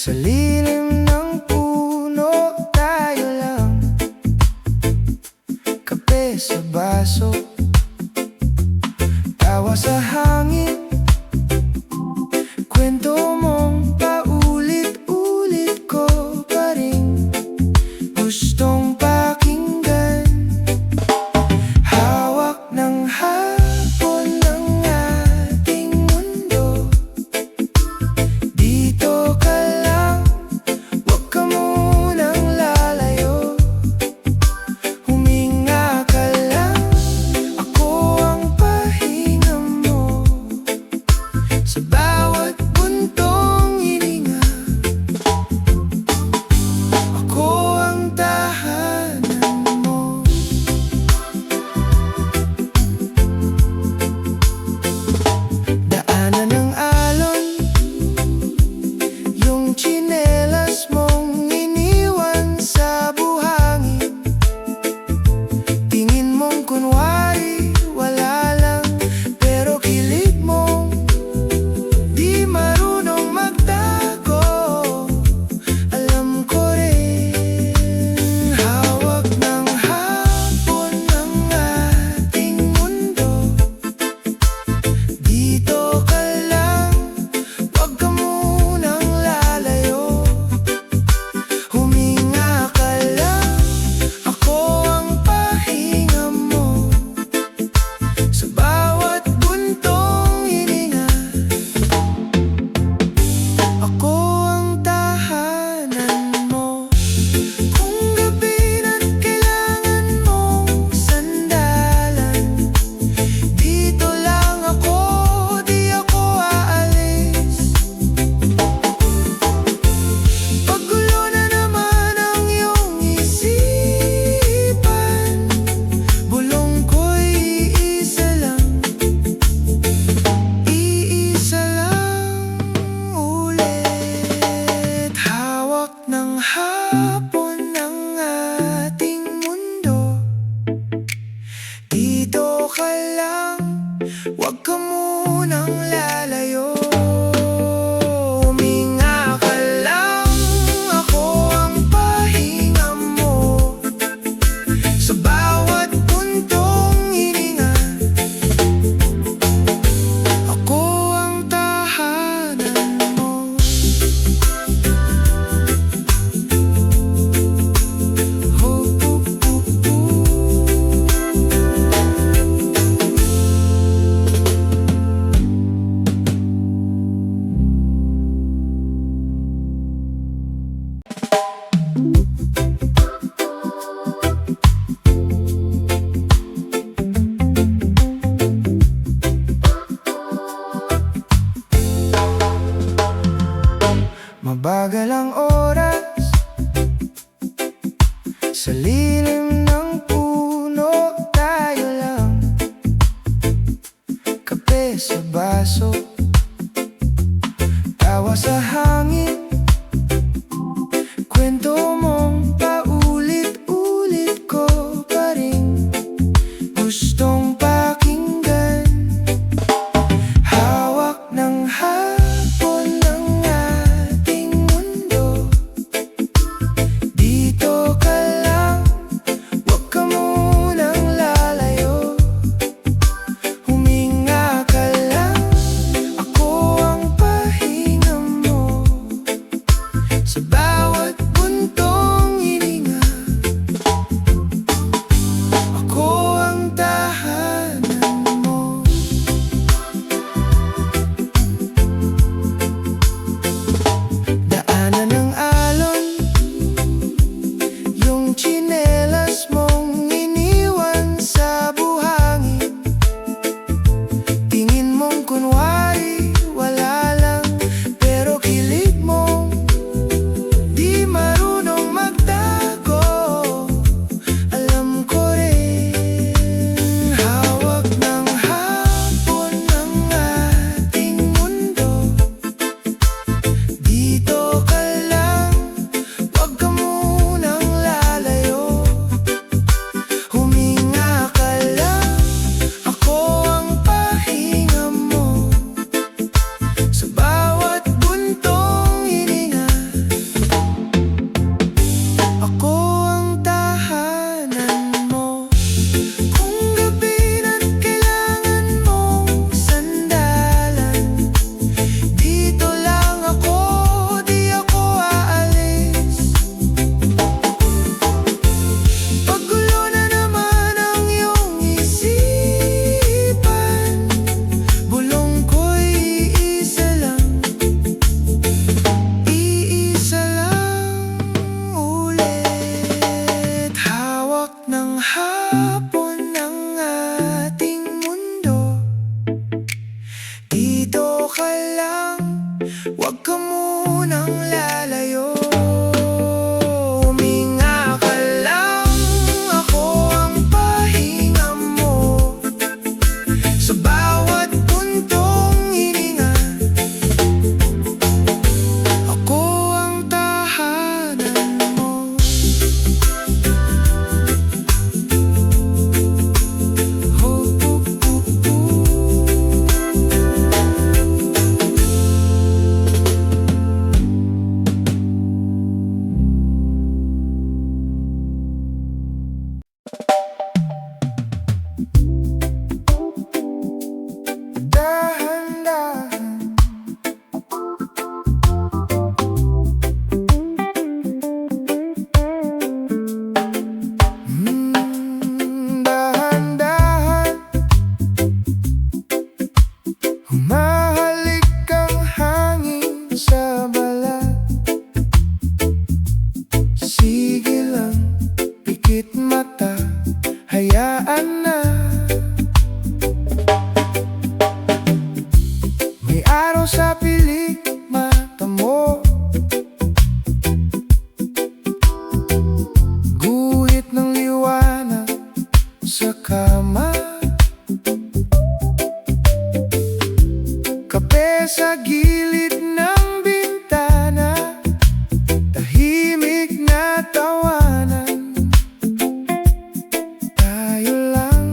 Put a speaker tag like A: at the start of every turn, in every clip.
A: Sa lilim ng puno tayo lang, kape sa baso, tawa sa hangin, kwento mong paulit-ulit ko pa rin gustong pakinggan. Hawak ng hapon ng ating mundo, dito ka lang, wag ka munang lalayo. Huminga ka lang, ako ang pahinga mo. Sa bawat buntong hininga, ako ang tahanan mo. Daanan ng alon, yung tsinelas mong iniwan sa buhangin. Tingin mong kunwari wala lang, pero kilig mong di marunong magtago. Alam ko rin, hawak ng hapon ng ating mundo, dito ka lang, wag ka munang lalayo. Huminga ka lang, ako ang pahinga mo. Sa bawat buntong hininga, ako ang tahanan mo. Kung gabi na't kailangan mong sandalan, dito lang ako, di ako aalis. Paggulo na naman ang iyong isipan, bulong ko'y iisa lang, iisa lang ulit. Hawak ng hapon ng ating mundo, dito ka lang, wag ka munang lalayo. Huminga ka lang, ako ang pahinga mo. Sa bawat buntong hininga, ako ang tahanan mo. Mabagal ang oras, sa lilim ng puno tayo lang, kape sa baso, tawa sa hangin, kwento mong paulit-ulit ko pa rin gustong pakinggan. Hawak ng hapon ng ating mundo, dito ka lang, wag ka munang lalayo. Huminga ka lang, ako ang pahinga mo. Sa bawat buntong Huwag ka munang lalayo. Huminga ka lang, ako ang pahinga mo. Sa bawat puntong hininga, ako ang tahanan mo. Humahalik ang hangin sa balat. Sige lang, pikit mata, hayaan na. May araw sa pilik mata mo, guhit ng liwanag sa kama. Kape sa gilid ng bintana, tahimik na tawanan. Tayo lang,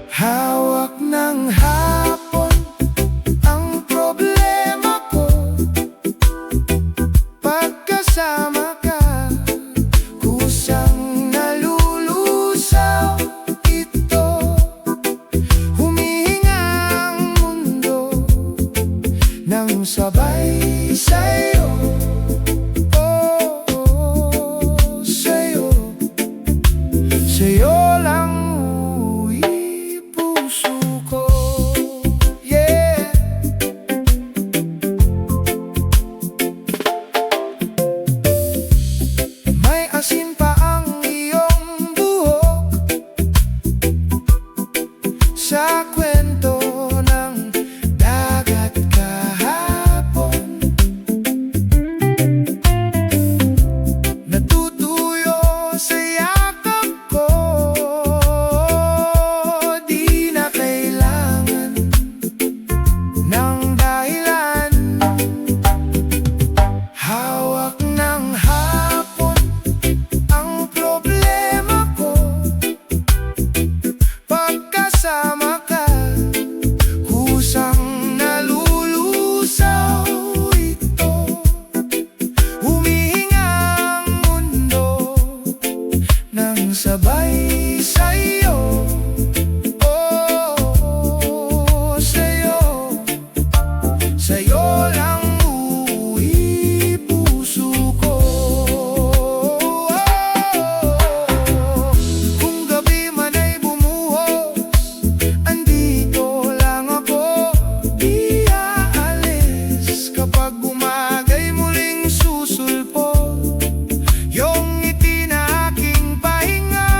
A: hawak ng hapon ang problema ko. Pagkasama ka, kusang nalulusaw ito. Nang sabay sa'yo, sa'yo, sa'yo lang uwi puso ko, yeah. May asin pa ang iyong buhok sa kwento ng dagat kahapon. Natutuyo sa yakap ko, di na kailangan ng dahilan. Hawak ng hapon ang problema ko. Pagkasama ka, kusang nalulusaw ito. Humihinga ang mundo nang sabay sa'yo, sa'yo, sa'yo lang uwi puso ko. Kung gabi man ay bumuhos, andito lang ako, di aalis. Kapag umagay muling susulpo yung ngiti na aking pahinga.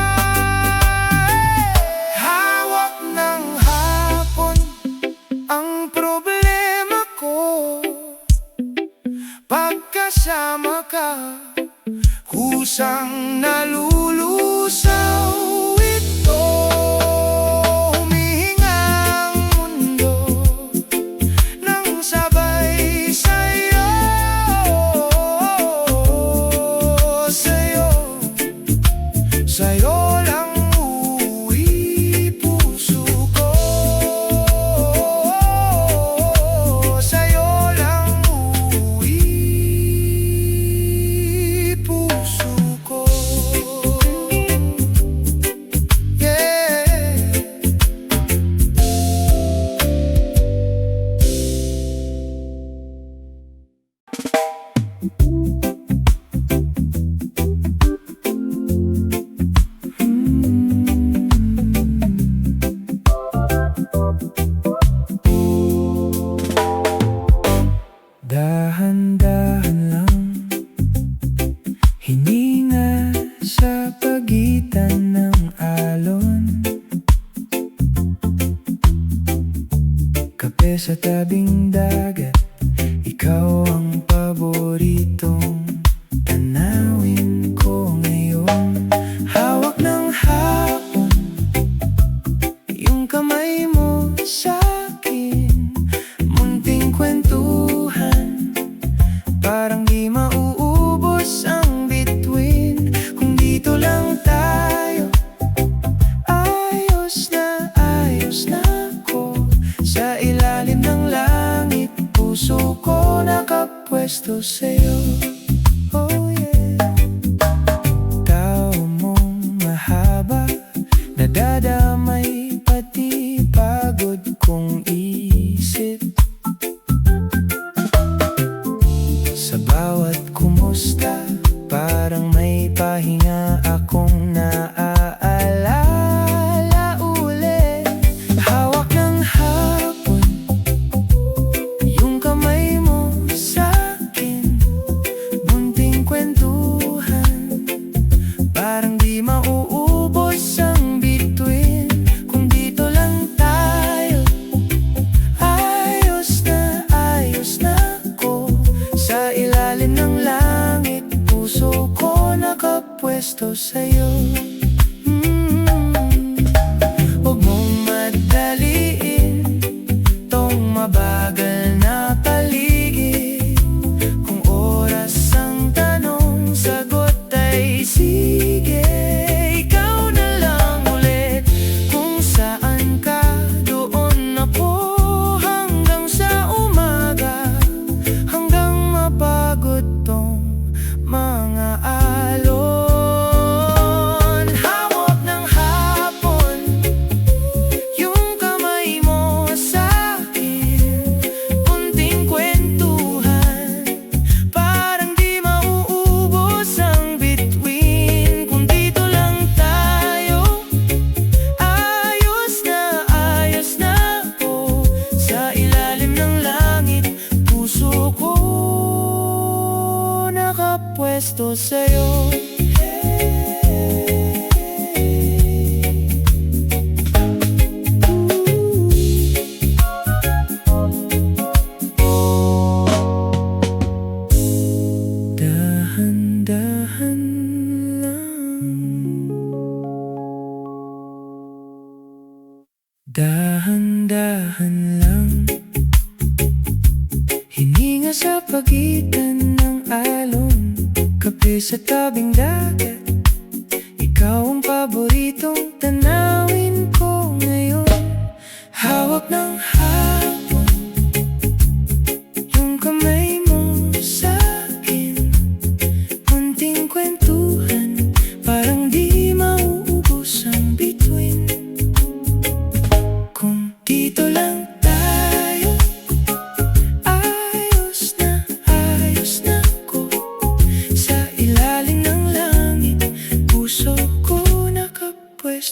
A: Hawak ng hapon ang problema ko. Pagkasama ka, kusang nalulusaw ito. Humihinga ang mundo nang sabay sa'yo, sa'yo, sa'yo lang uwi puso ko. Sa'yo lang uwi puso ko. Dahan-dahan lang, hininga sa pagitan ng alon. Kape sa tabing dagat, puso ko nakapwesto sa'yo. Oh yeah. Tao mong mahaba, nadadamay pati pagod kong isip. Sa bawat kumusta, parang may pahinga akong naaalala ulit. Hawak ng hapon yung kamay mo sa'kin, munting kwentuhan, parang di mauubos ang bituin. Kung dito lang tayo, ayos na ko. Sa ilalim ng langit, puso ko nakapwesto sa'yo. Huwag mong madaliin tong mabagal na paligid. Kung oras ang tanong, sagot ay sige. Ikaw na lang ulit, kung saan ka, doon ako. Hanggang sa umaga, hanggang mapagod tong mga alon. Hawak ng hapon yung kamay mo sa'kin, munting kwentuhan, parang di mauubos ang bituin. Kung dito lang tayo, ayos na ko. Sa ilalim ng langit, puso ko nakapwesto sa'yo. Dahan-dahan lang, dahan-dahan lang, hininga sa pagitan ng alon, kape sa tabing dagat. Ikaw ang paboritong tanawin ko ngayon. Hawak ng hapon yung kamay mo sa'kin, munting kwentuhan, parang di mauubos ang bituin. Kung dito lang tayo, ayos na ko. Sa ilalim ng langit, puso ko nakapwesto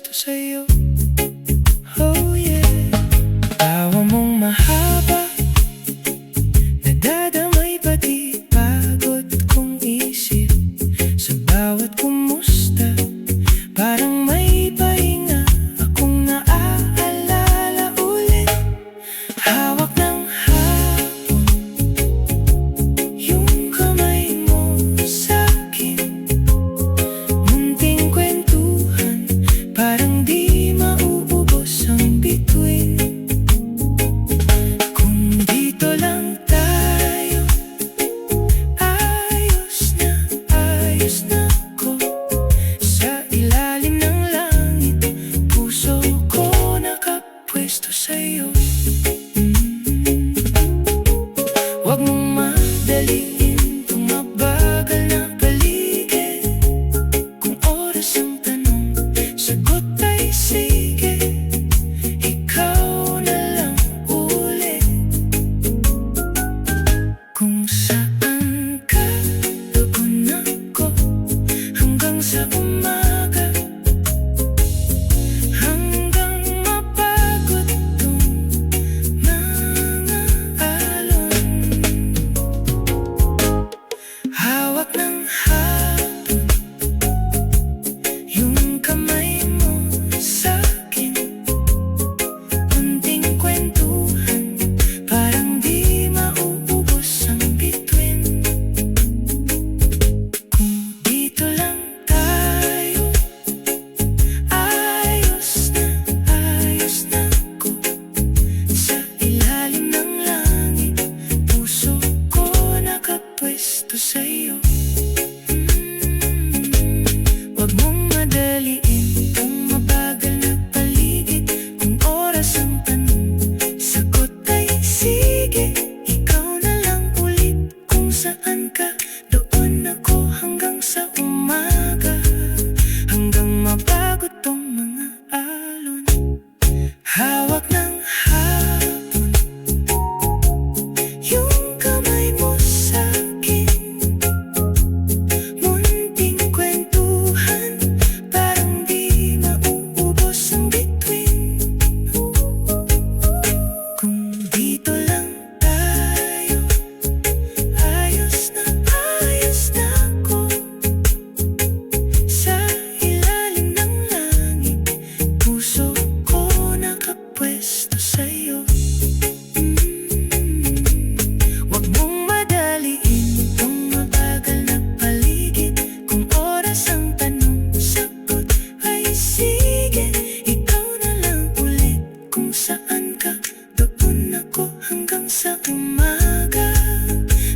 A: umaga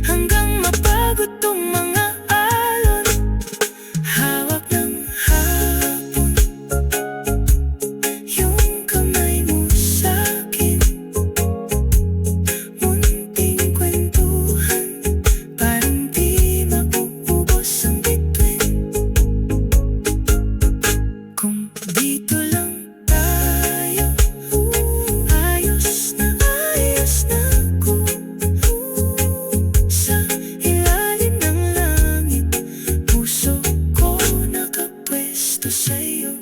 A: hanggang mapagod tong mga alon. Hawak ng hapon yung kamay mo sa'kin. Munting kwentuhan, parang di mauubos ang bituin. Kung dito lang tayo, ayos na ako. Sa ilalim ng langit, puso ko nakapwesto sa'yo.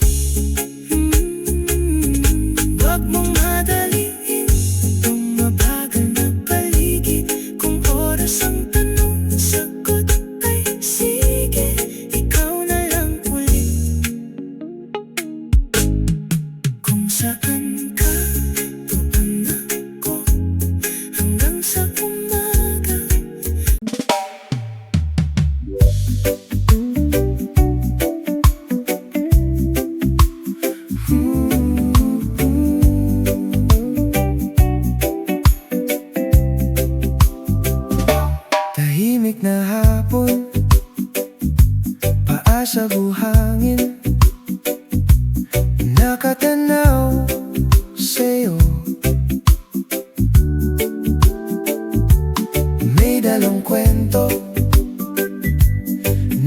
A: Huwag mong madaliin itong mabagal na paligid. Kung oras ang tanong, sagot ay sige, ikaw na lang ulit. Kung saan ka, doon ako hanggang sa umaga. Tahimik na hapon, paa sa buhangin, nakatanaw sa'yo. May dalang kwento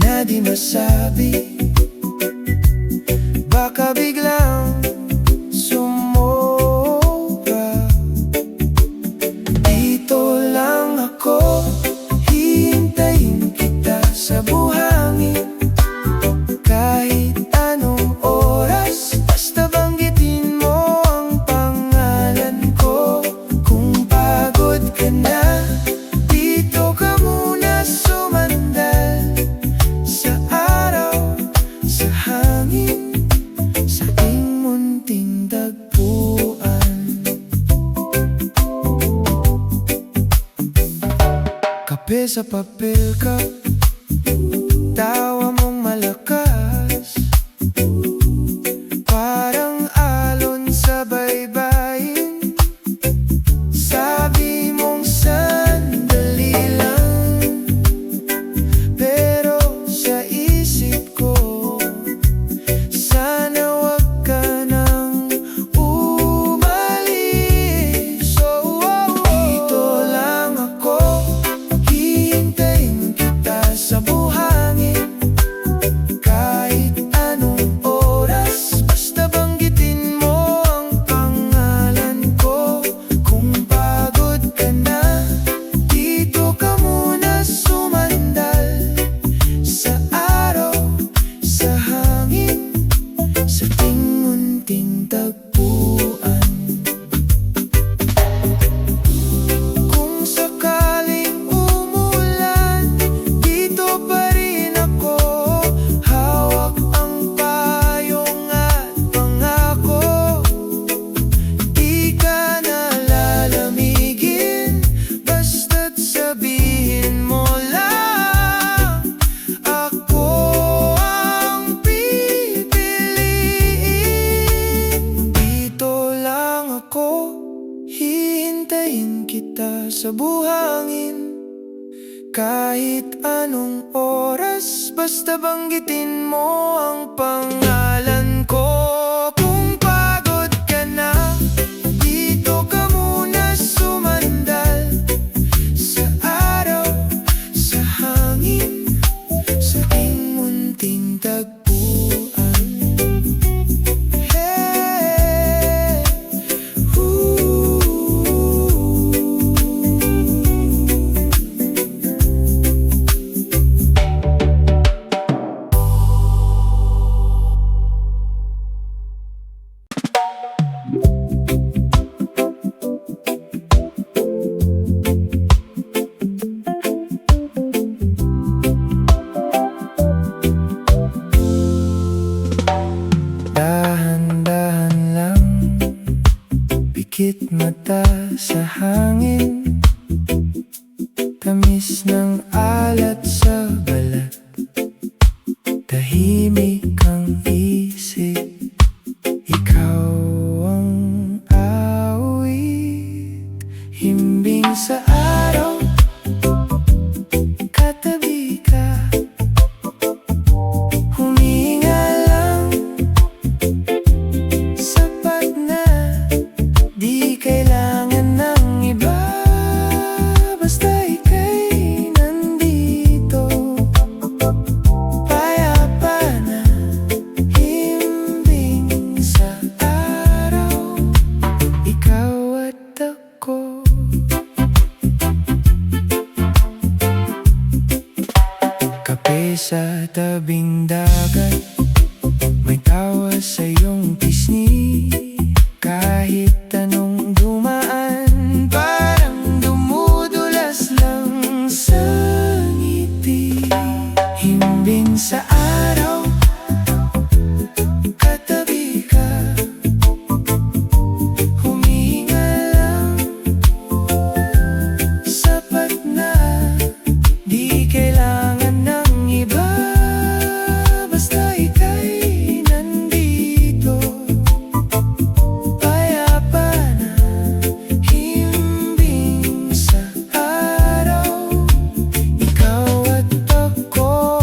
A: na di masabi, baka biglang sumobra. Dito lang ako, hintayin kita sa buhangin. Kahit anong oras, basta banggitin mo ang pangalan ko. Kung pagod ka na, dito ka muna sumandal. Sa araw, sa hangin, sa ating munting tagpuan. Kape sa papel cup, tawa mong malakas, parang alon sa baybayin. Sabi mong sandali lang, pero sa isip ko, sana wag ka nang umalis. Dito lang ako, hihintayin kita sa buhangin. Kahit anong oras, basta banggitin mo ang pangalan ko. Kung pagod ka na, dito ka muna sumandal. Sa araw, sa hangin, sa ating munting tagpuan. Kung sakaling umulan, dito pa rin ako. Hawak ang payong at pangako, di ka na lalamigin. Basta't sabihin mo lang, ako ang pipiliin. Dito lang ako, hihintayin kita sa buhangin. Kahit anong oras, basta banggitin mo ang pangalan ko. Kung pagod ka na, dito ka muna sumandal. Sa araw, sa hangin, sa ating munting tagpuan. Hey, dahan-dahan lang, pikit mata sa hangin, tamis ng alat sa balat, tahimik ang isip. Ikaw ang awit, himbing sa sa tabing dagat, may tawa sa iyong pisngi. Kahit anong dumaan, parang dumudulas lang sa ngiti. Himbing sa araw, katabi ka, humihinga lang, sapat na. Di kailangan ng iba, basta ika'y nandito. Payapa na, himbing sa araw, ikaw at ako.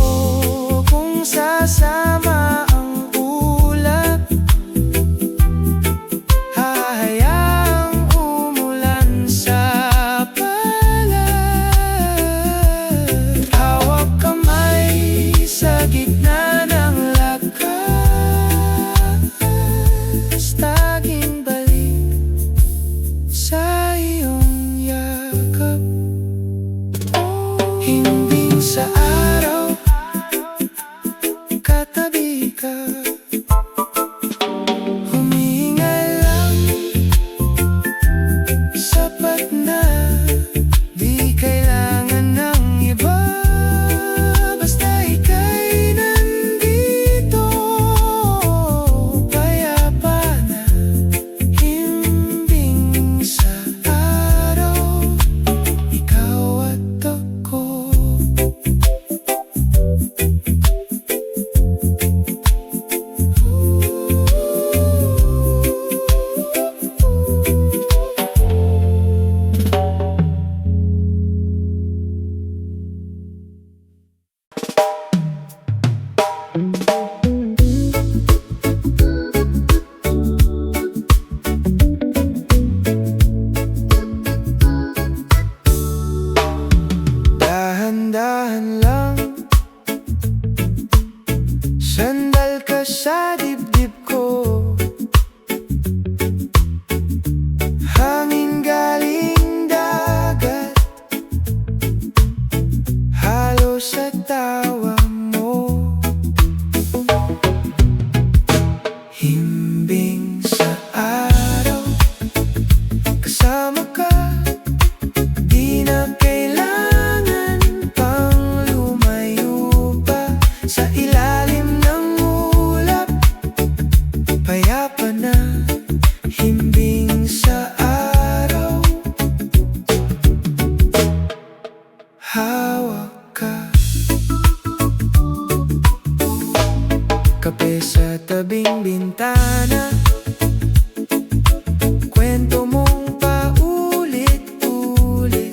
A: Kung sasama ang ulap, hahayaang umulan sa palad. Hawak kamay sa gitna ng lakas, taging balik sa iyong yakap. Himbing sa araw, katabi ka, humihinga lang, sapat na. Di kailangan ng iba, basta ika'y nandito. Payapa na, himbing sa araw, ikaw at ako. Dahan-dahan lang, sandal ka sa dibdib ko. Hangin galing dagat, halo sa tawa mo. Himbing sa araw, kasama ka. Di na kailangan pang lumayo pa, sa ilalim ng ulap. Payapa na, himbing sa araw, hawak ka. Kape sa tabing bintana, kwento mong paulit-ulit.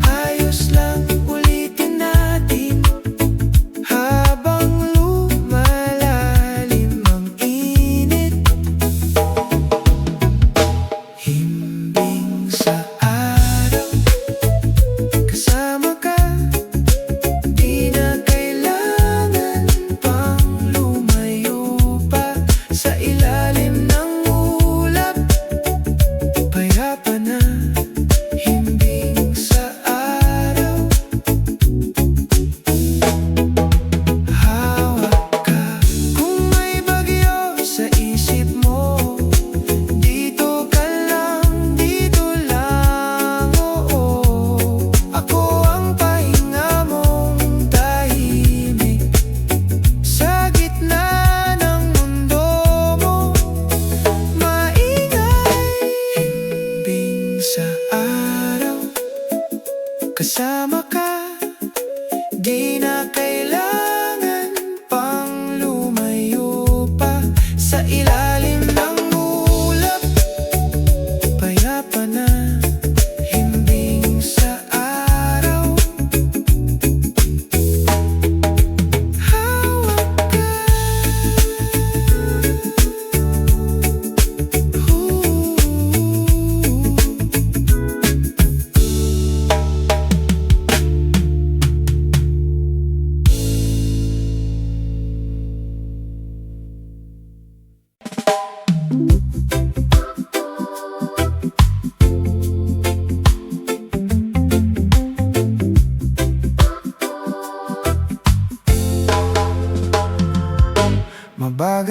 A: Ayos lang, ulitin natin habang lumalalim ang init. Himbing sa araw, kasama ka. Di na kailangan pang lumayo pa, sa ilalim ng ulap. Payapa na, himbing sa araw, hawak ka. Kung may bagyo sa isip mo, dito ka lang, dito lang, oo. Ako ang pahinga mong tahimik, sa gitna ng mundo mo. Maingay, himbing sa araw, kasama ka. Di na kailangan pang lumayo pa, sa ilalim ng ulap. Payapa na, himbing sa araw, hawak ka.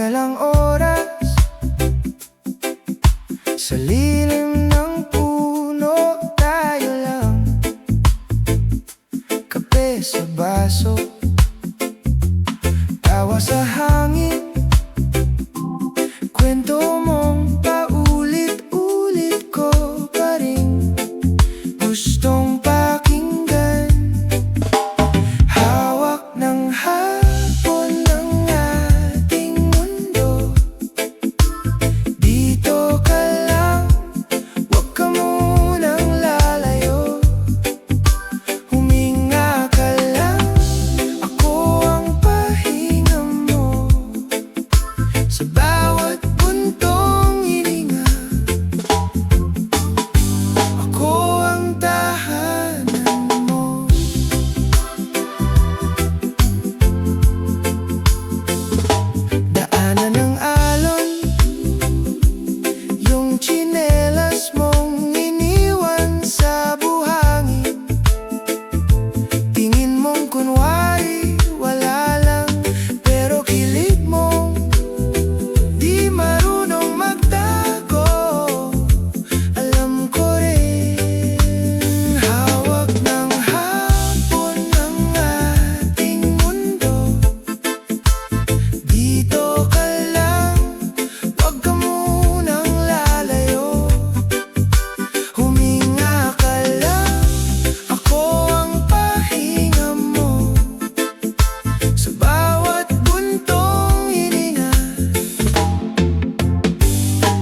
A: Mabagalang oras sa lilim ng puno, tayo lang, kape sa baso, tawa sa hangin, kwento mong paulit-ulit ko pa rin gustong pakinggan. Hawak ng hapon ng ating mundo, dito ka lang, wag ka munang lalayo. Huminga ka lang, ako ang pahinga mo, sa bawat puntong hininga. Ako ang tahanan mo. Daanan ng alon, yung tsinelas mong iniwan sa buhangin. Tingin mong kunwari wala lang, pero kilig mong di marunong magtago. Alam ko rin, hawak ng hapon ng ating mundo, dito ka lang, wag ka munang lalayo. Huminga ka lang, ako ang pahinga mo, sa bawat buntong hininga.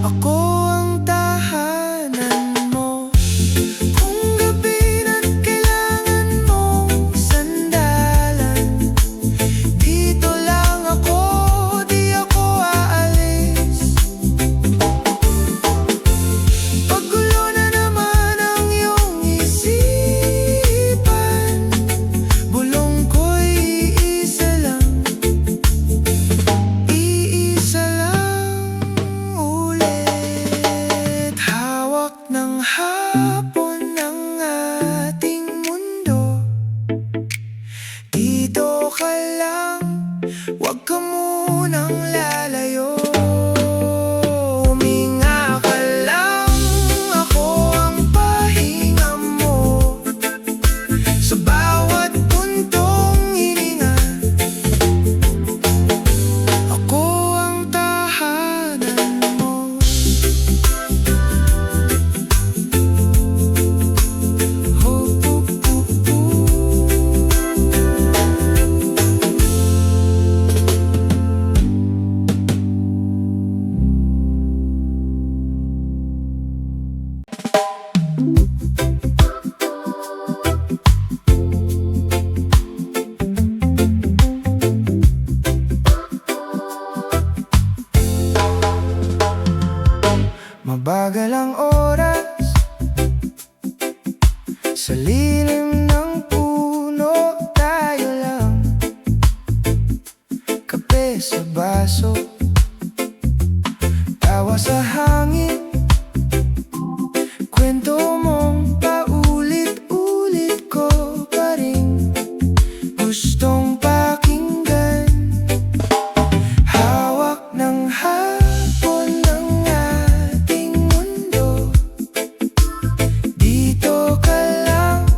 A: Ako ang tahanan mo. Kung gabi na't kailangan mong sandalan, dito lang ako, di ako aalis. Paggulo na naman ang iyong isipan, bulong ko'y iisa lang, iisa lang ulit. Hawak ng hapon ng ating mundo, dito ka lang, wag ka munang lalayo. Huminga ka lang, ako ang pahinga mo, sa bawat puntong hininga. Ako ang tahanan mo. Mabagal ang oras sa lilim ng puno, tayo lang, kape sa baso, tawa sa hangin, kwento mong paulit-ulit ko pa rin gustong pakinggan. Hawak ng hapon ng ating mundo, dito ka lang,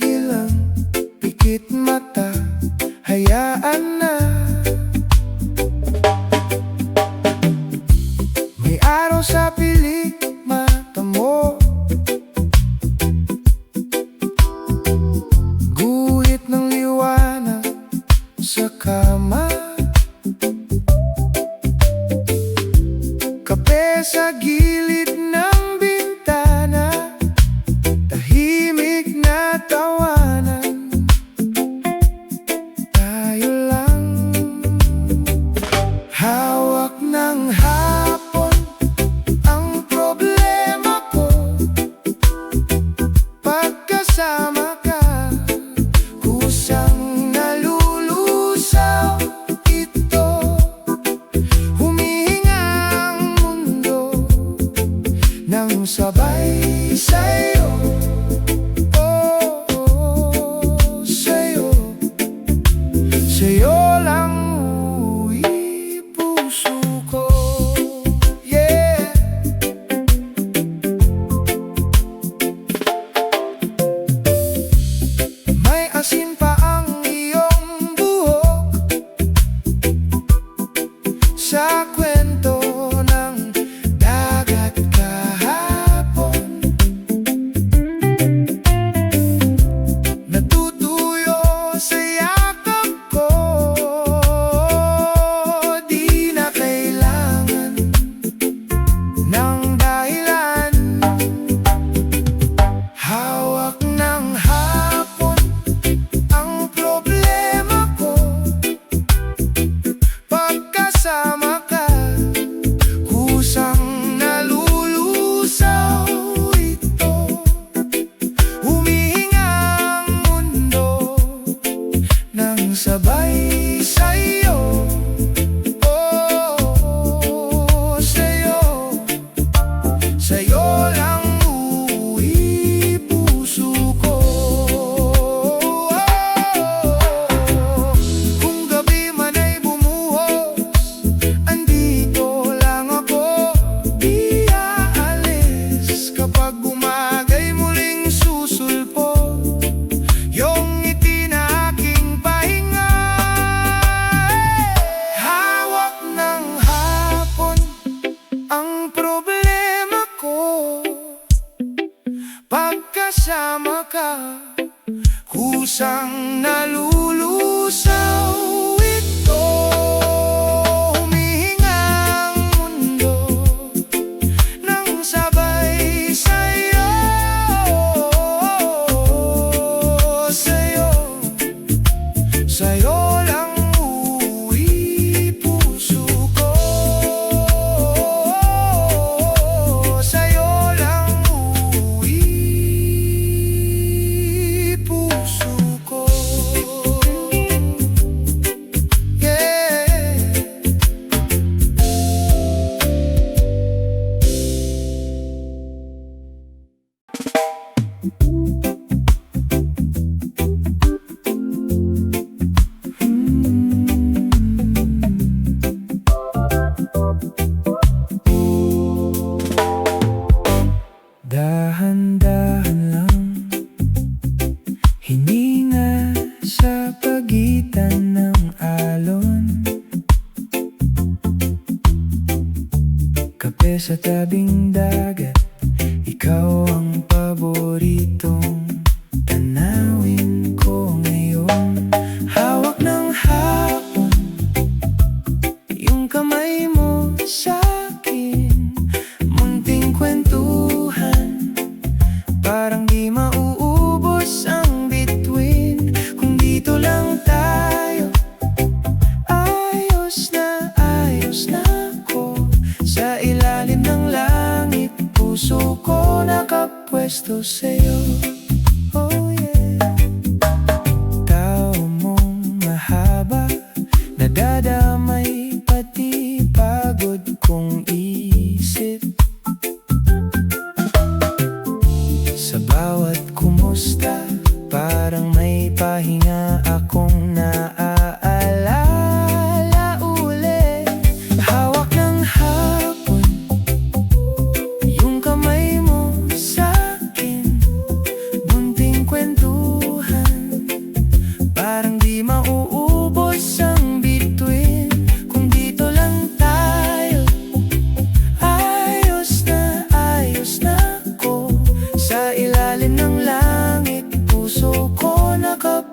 A: tigil ang pikit mata, hayaan na. May araw sa pilik mata mo, guhit ng liwanag sa kama, kape sa gilid ng bintana, tahimik na tawanan, tayo lang. Hawak ng hapon ang problema ko, pagkasama ka, kusang nalulusaw ito. Humihinga ang mundo nang sabay sa'yo. Oh, sa'yo, sa'yo lang uwi puso ko. Yeah. May asin pa ang iyong buhok sa kwento ng dagat kahapon. Natutuyo sa yakap ko, di na kailangan ng dahilan. Hawak ng hapon ang problema ko, pagkasama ka, kusang nalulusaw ito. Humihinga ang mundo nang sabay sa'yo. Oh, sa'yo, sa'yo lang uwi puso ko. Kung gabi man ay bumuhos, andito lang ako, di aalis. Kapag umagay muling susulpo yung ngiti na aking pahinga. Hawak ng hapon ang problema ko, pagkasama ka, kusang nalulusaw ito. Humihinga ang mundo nang sabay sa'yo. Sa'yo, sa'yo lang uwi puso ko. Sa'yo lang uwi puso ko. Yeah. Dahan-dahan lang, hininga sa pagitan ng alon, kape sa tabing dagat, ikaw ang paboritong tanawin ko ngayon. Hawak ng hapon yung kamay mo sa'kin, munting kwentuhan, parang di mauubos ang bituin. Kung dito lang tayo, ayos na ako. Sa ilalim ng langit, puso ko nakapwesto sa'yo. Oh yeah. Tao mong mahaba, nadadamay pati pagod kong isip. Sa bawat kumusta, parang may pahinga akong naaalala uli. Hawak ng hapon yung kamay mo sa'kin, munting kwentuhan,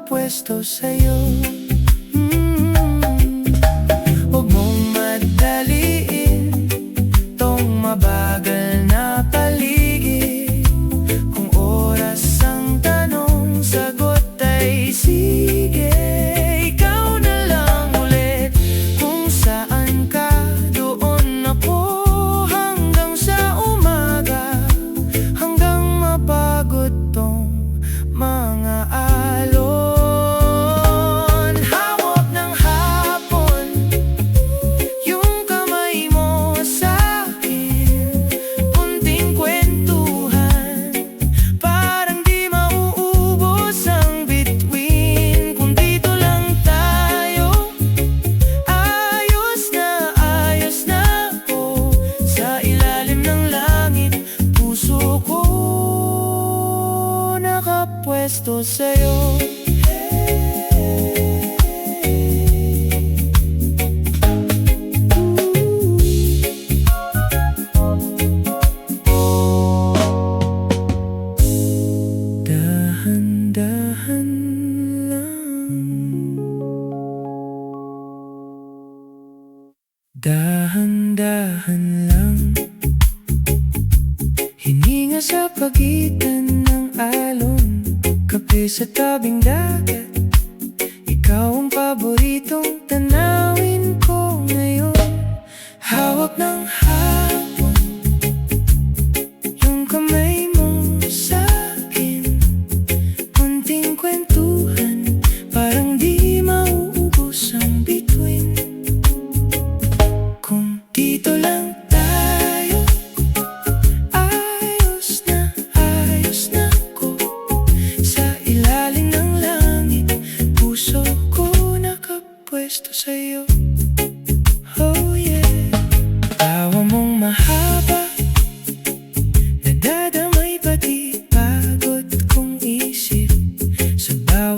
A: nakapwesto sa'yo. Huwag mong madaliin tong mabagal na paligid. Kung oras ang tanong, sagot ay sige. Ikaw na lang ulit, kung saan ka, doon ako. Hanggang sa umaga, hanggang mapagod tong mga alon. Hawak ng hapon yung kamay mo sa'kin. Kunting kwentuhan, parang di mauubos ang bituin. Kung dito lang tayo, ayos na ako. Sa ilalim ng langit, puso ko nakapwesto sa'yo. Dahan-dahan lang, dahan-dahan lang. Hininga sa pagitan ng alon, kape sa tabing dagat. Ikaw ang paboritong tanawin ko ngayon. Hawak ng hapon yung kamay mo sa'kin. Kunting kwentuhan, parang di mauubos ang bituin. Kung dito lang tayo, ayos na ako. Sa ilalim ng langit, puso ko nakapwesto sa'yo. Oh yeah. Tawa mong mahaba, nadadamay pati pagod kong isip. Sa bawat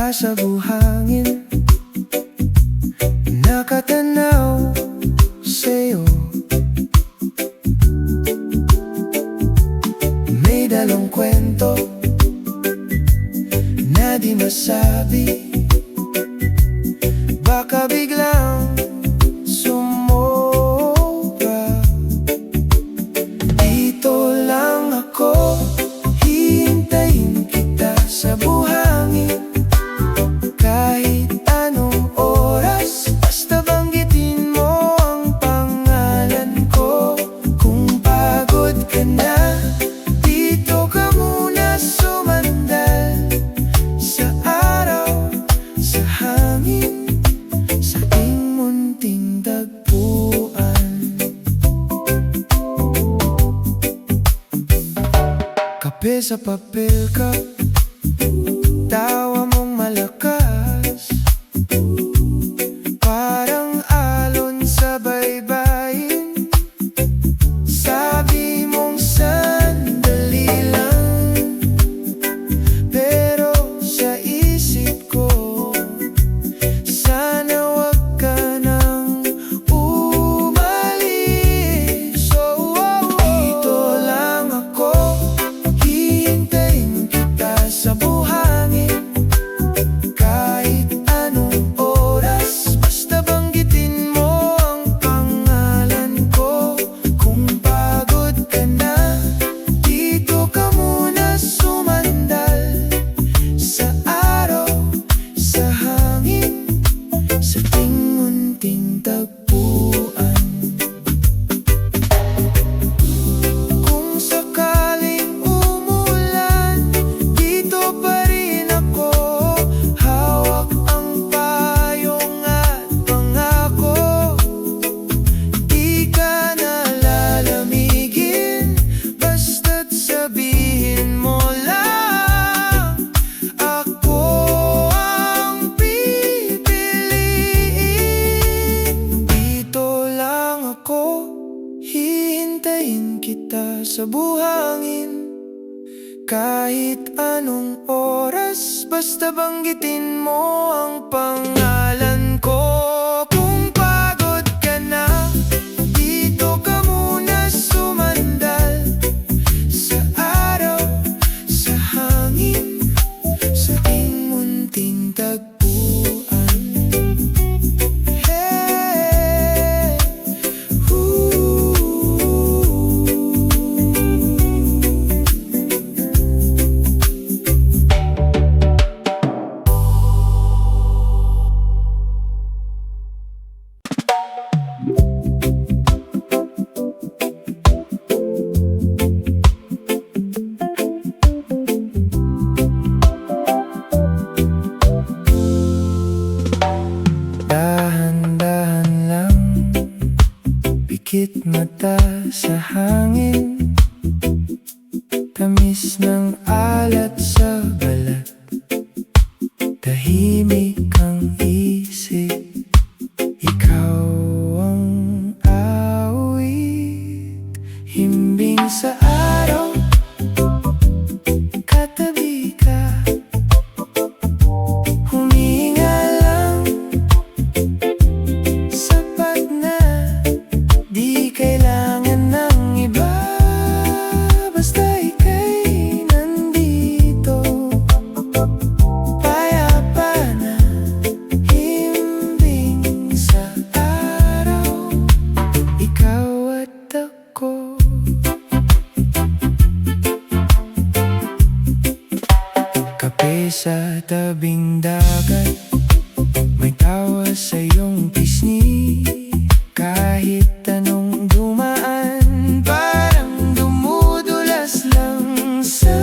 A: kita sa buhangin, nakatanaw sa'yo. May dalong kwento na di masabi, baka biglang sumobra. Dito lang ako, hihintayin kita sa buhangin. Kahit anong oras, basta banggitin mo ang pangalan ko. Kung pagod ka na, dito ka muna sumandal. Sa araw, sa hangin, sa ating munting tagpuan. Kape sa papel cup, tawa mong malakas, parang alon sa baybayin. Sabi mong sandali lang, pero sa isip ko, sana wag ka nang umalis. Dito lang ako, hihintayin kita sa buhangin. Kahit anong oras, basta banggitin mo ang pangalan ko. Kung pagod ka na, dito ka muna sumandal. Sa araw, sa hangin, sa ating munting tagpuan. Kung sakaling umulan, dito pa rin ako. Hawak ang payong at pangako, di ka na lalamigin. Basta't sabihin mo lang, ako ang pipiliin. Dito lang ako, hihintayin kita sa buhangin. Kahit anong oras, basta banggitin mo ang pangalan ko. Kung pagod ka na, dito ka muna sumandal. Sa araw, sa hangin, sa ating munting tagpuan. Hey, dahan-dahan lang, pikit mata sa hangin. Tamis ng alat sa balat, tahimik ang isip. Ikaw ang awit, himbing sa araw, katabi ka. Huminga lang, sapat na, di kailangan ng iba. Basta ika'y nandito, payapa na, himbing sa araw, ikaw at ako. Kape sa tabing dagat, may tawa sa iyong pisngi. Kahit anong dumaan, parang dumudulas lang sa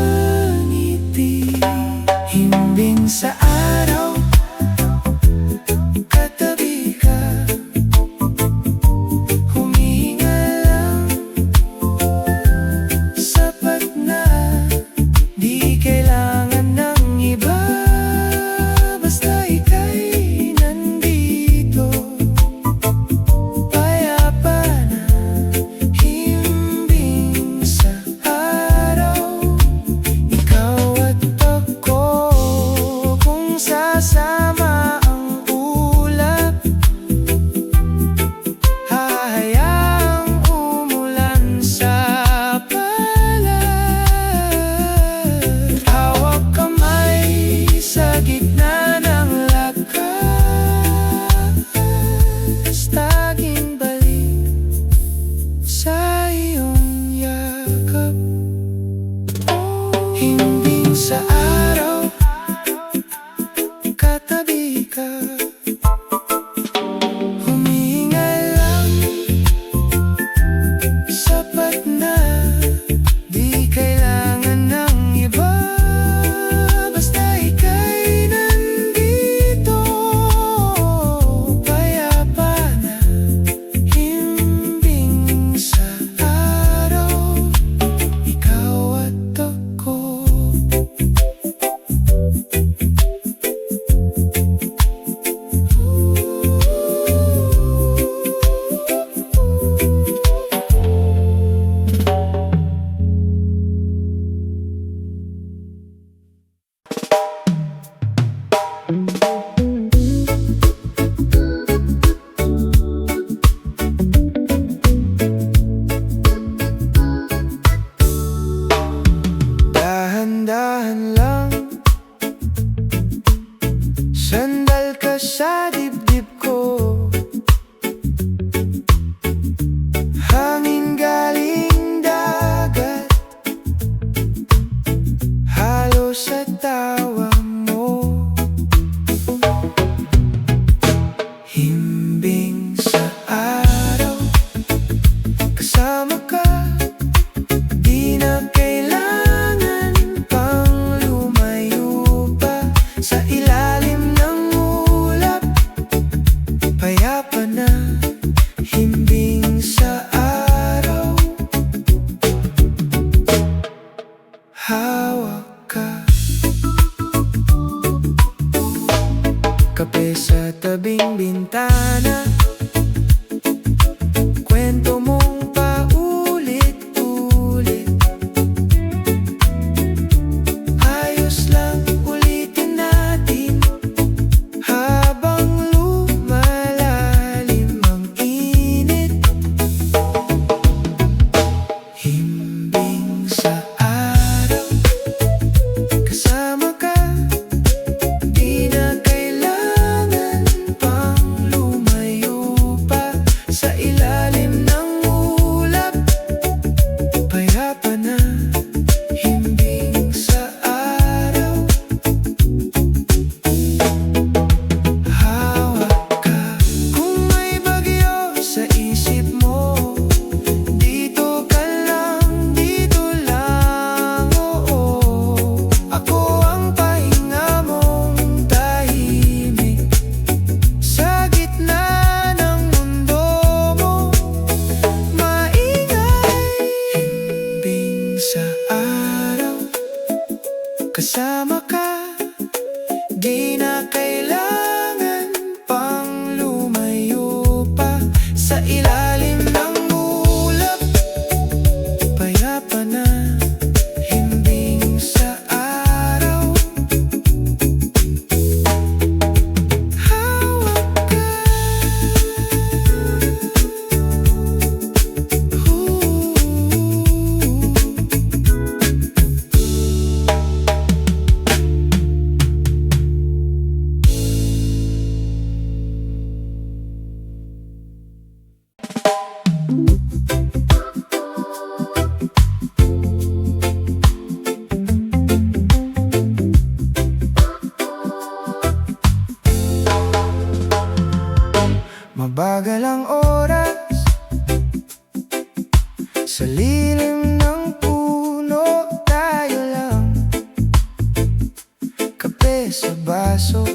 A: ngiti. Himbing sa araw, katabi ka. Huminga lang, sapat na, di kailangan ng iba. Basta ika'y nandito, payapa na, himbing sa araw, ikaw at ako. Kung sa gitna ng lakas, taging balik sa iyong yakap. Himbing sa araw, katabi ka. Humihinga lang, sapat na. Di kailangan ng iba, basta ika'y nandito. Payapa na, himbing sa araw, ikaw at ako. Dahan-dahan lang, sandal ka sa dibdib ko. Hangin galing dagat, halo sa tawa mo. Himbing sa araw, kasama ka. Di na kailangan pang lumayo pa, sa ilalim ng ulap. Payapa na, himbing sa araw, hawak ka. Kape sa tabing bintana, kwento mong paulit-ulit. Ayos lang, ulitin natin habang lumalalim ang init. Himbing sa araw, kasama ka. Di na kailangan pang lumayo pa, sa ilalim ng ulap. Payapa na, himbing sa araw, hawak ka. Kung may bagyo sa isip mo, dito ka lang, dito lang, oo. Ako ang pahinga mong tahimik, sa gitna ng mundo mo. Maingay, himbing sa araw, kasama ka. Di na kailangan pang lumayo pa, sa ilalim ng ulap. Payapa na, himbing sa araw, hawak ka. Mabagal ang oras, sa lilim ng puno tayo lang. Kape sa baso,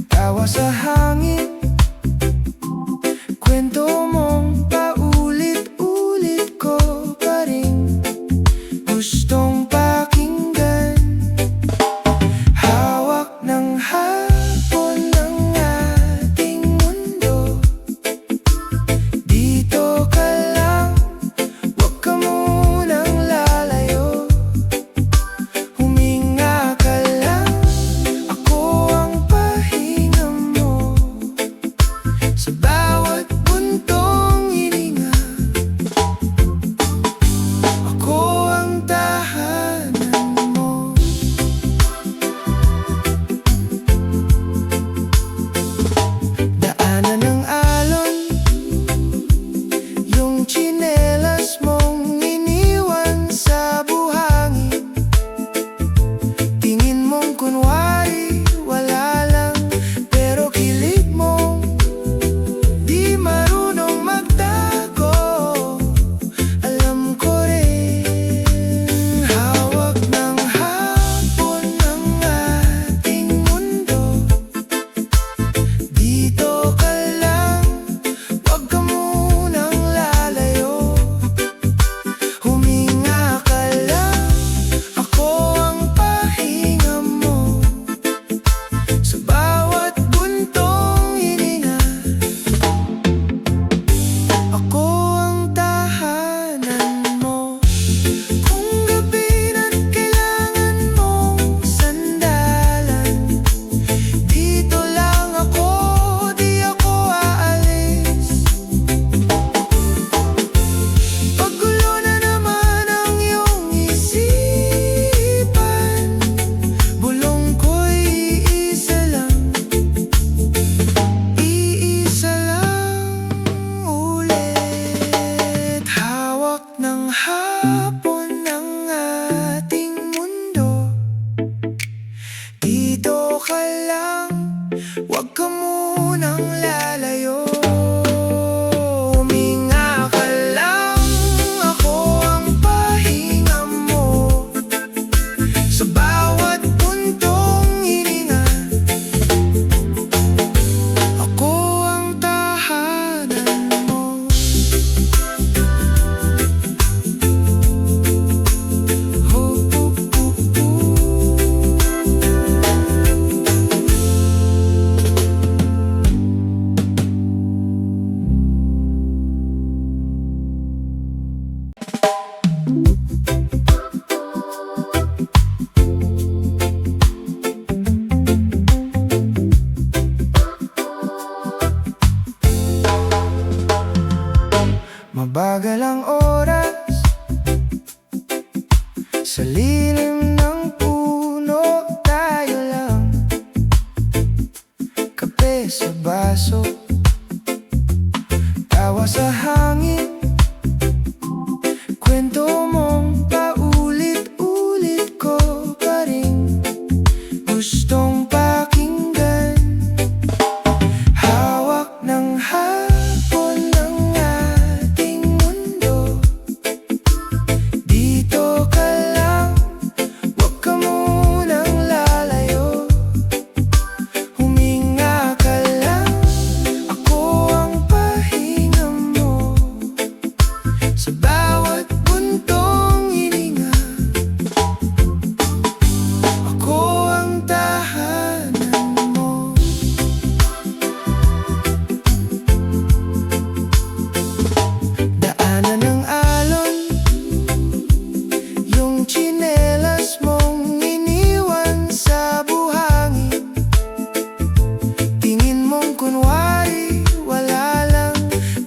A: tawa sa hangin, kwento mong paulit-ulit ko pa rin gustong pakinggan. Hawak ng hapon ng ating mundo, dito ka lang, wag ka munang lalayo. Huminga ka lang, ako ang pahinga mo. Dito ka lang, wag ka munang lalayo. Huminga ka lang, ako ang pahinga mo. Sa bawat puntong hininga, ako ang tahanan mo. Mabagal ang oras sa lilim ng puno, tayo lang, kape sa baso, tawa sa hangin, kwento mong paulit-ulit ko pa rin gustong pakinggan. Hawak ng hapon ng ating mundo. Dito ka lang, wag ka munang lalayo. Huminga ka lang, ako ang pahinga mo. Sa bawat buntong hininga, ako ang tahanan mo. Daanan ng alon, yung tsinelas mong iniwan sa buhangin. Tingin mong kunwari wala lang,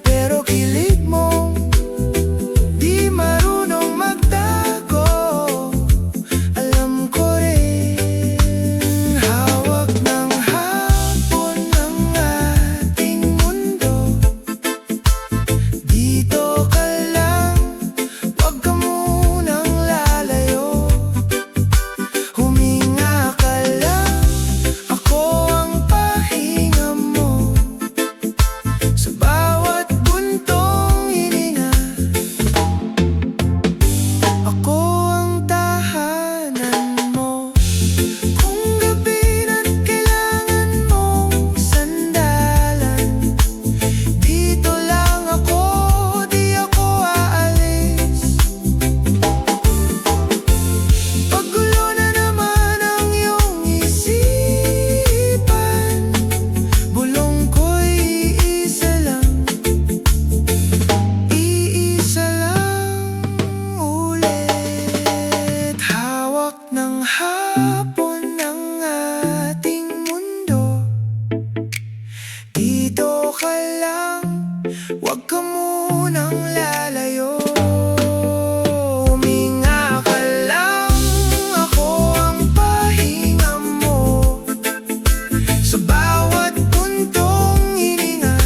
A: pero kilig mong di marunong magtago. Alam ko rin, hawak ng hapon ng ating mundo. Dito ka lang, wag ka munang lalayo. Huminga ka lang, ako ang pahinga mo. Sa bawat buntong hininga, ako ang tahanan mo. Kung gabi na't kailangan mong sandalan, dito lang ako, di ako aalis. Paggulo na naman ang iyong isipan, bulong ko'y iisa lang, iisa lang ulit. Hawak ng hapon ng ating mundo. Dito ka lang, wag ka munang lalayo. Huminga ka lang, ako ang pahinga mo. Sa bawat puntong hininga,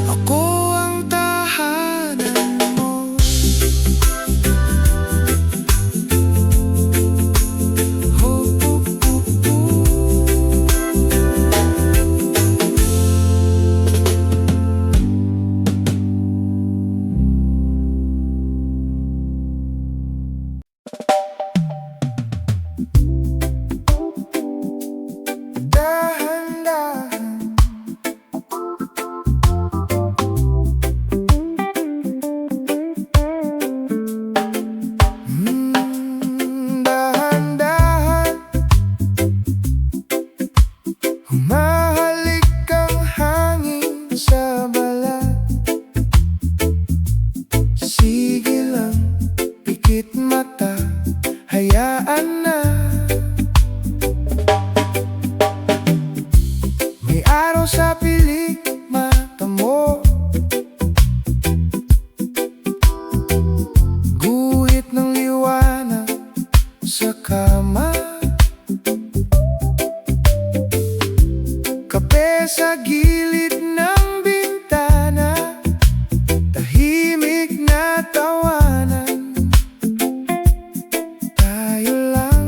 A: ako ang tahanan mo. Dahan-dahan, dahan-dahan, humahalik ang hangin sa balat. Sige lang, pikit mata, hayaan na. May araw sa pilik mata mo, guhit ng liwanag sa kama. Kape sa gilid ng bintana, tahimik na tawanan. Tayo lang,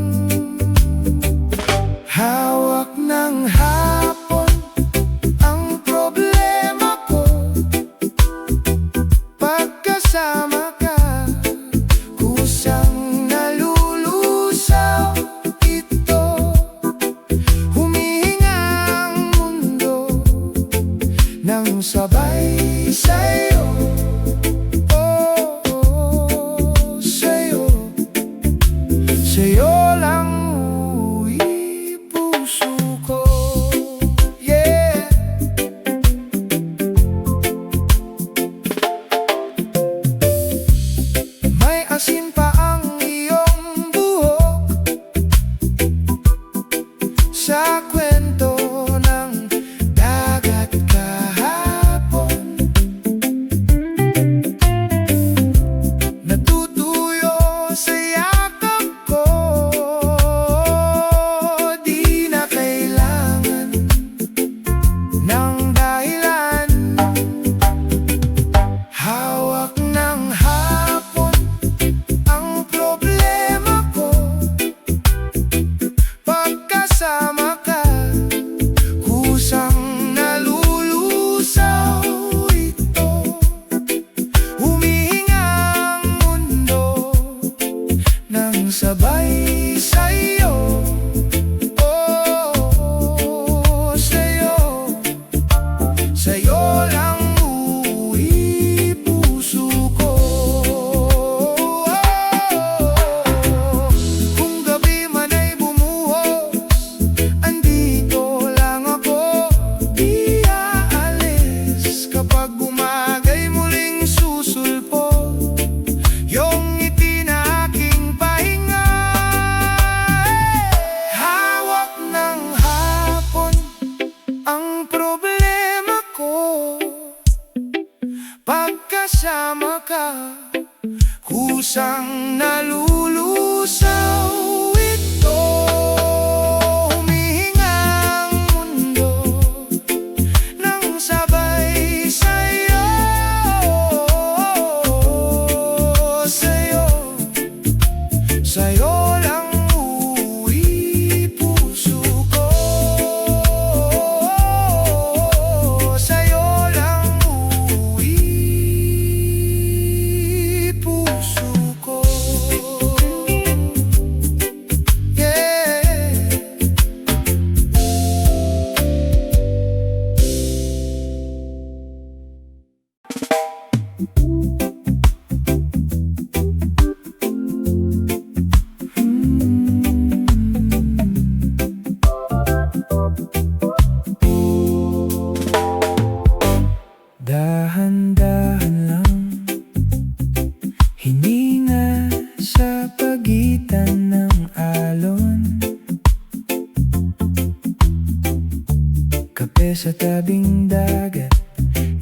A: kape sa tabing dagat.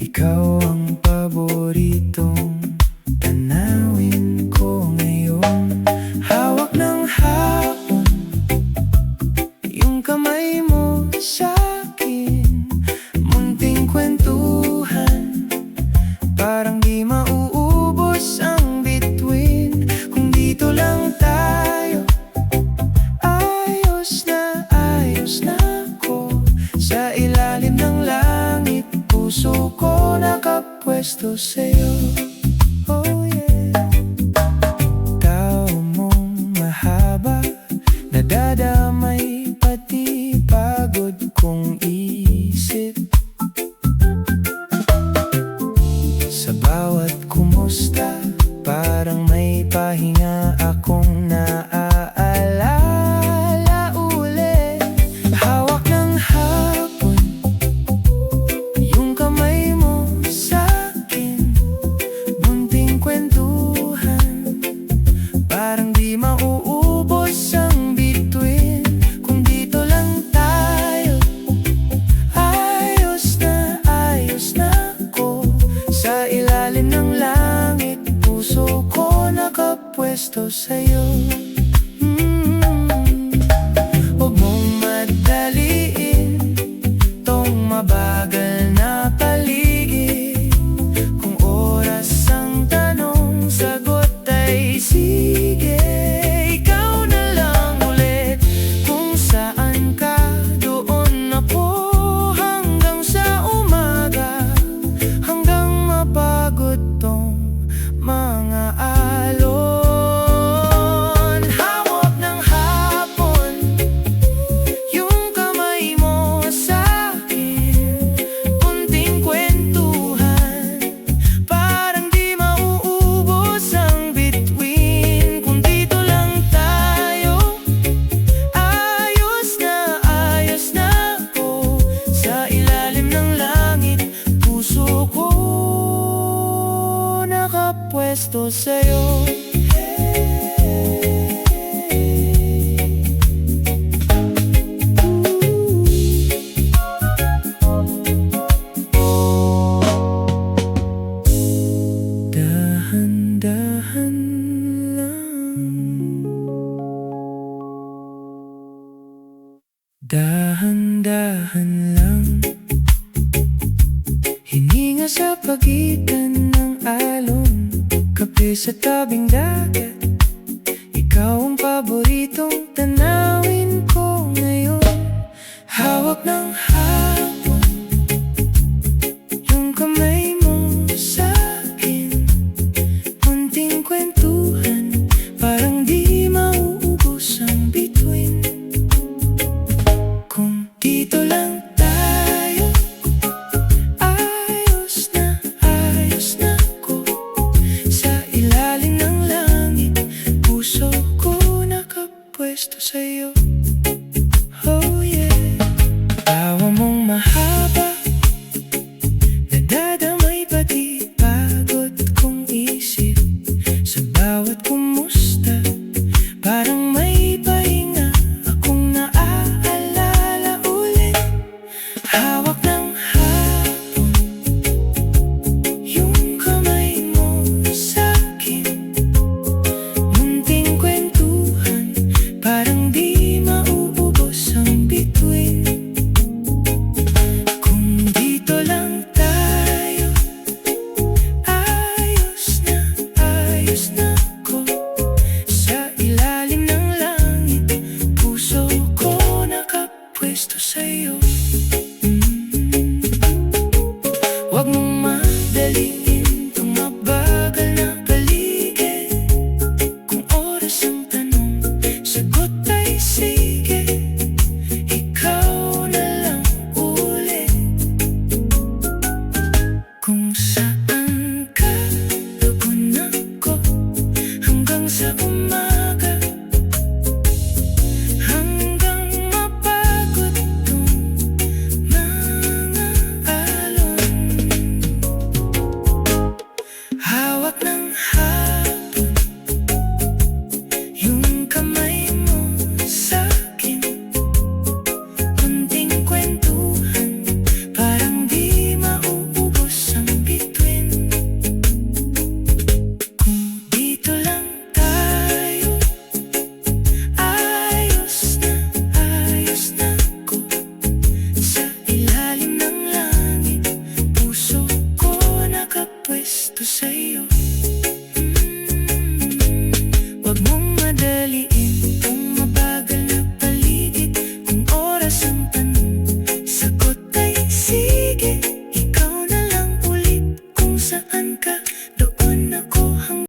A: Ikaw ang paboritong tanawin ko ngayon. Hawak ng hapon yung kamay mo sa'kin. Munting kwentuhan, parang di mauubos ang bituin. Kung dito lang tayo, ayos na ako. Sa ilalim ng langit, puso ko nakapwesto sa'yo. Oh yeah. Tao mong mahaba, nadadamay pati pagod kong isip. Sa bawat kumusta, parang may pahinga akong naaalala ulit. Hawak ng hapon yung kamay mo sa'kin. Munting kwentuhan, parang di mauubos ang bituin. Kung dito lang tayo, ayos na ako. Sa ilalim ng langit, puso ko nakapwesto sa'yo. Huwag mong madaliin tong mabagal na paligid. Kung oras ang tanong, sagot ay sige. Ikaw na lang ulit, kung saan ka, doon ako. Hanggang sa umaga, hanggang mapagod tong mga alon. Hawak ng hapon yung kamay mo sa'kin. Unting kwentuhan, parang di mauubos ang bituin. Kung dito lang tayo, ayos na ako. Sa ilalim ng langit, puso ko nakapwesto sa'yo. Dahan-dahan lang, dahan-dahan lang. Hininga sa pagitan ng alon, kape sa tabing dagat. Ikaw ang paboritong tanawin ko ngayon. Hawak ng hapon yung kamay mo sa'kin. Munting kwentuhan, parang di mauubos ang bituin. Kung dito lang tayo, ayos na ako. Sa ilalim ng langit, puso ko nakapwesto sa'yo.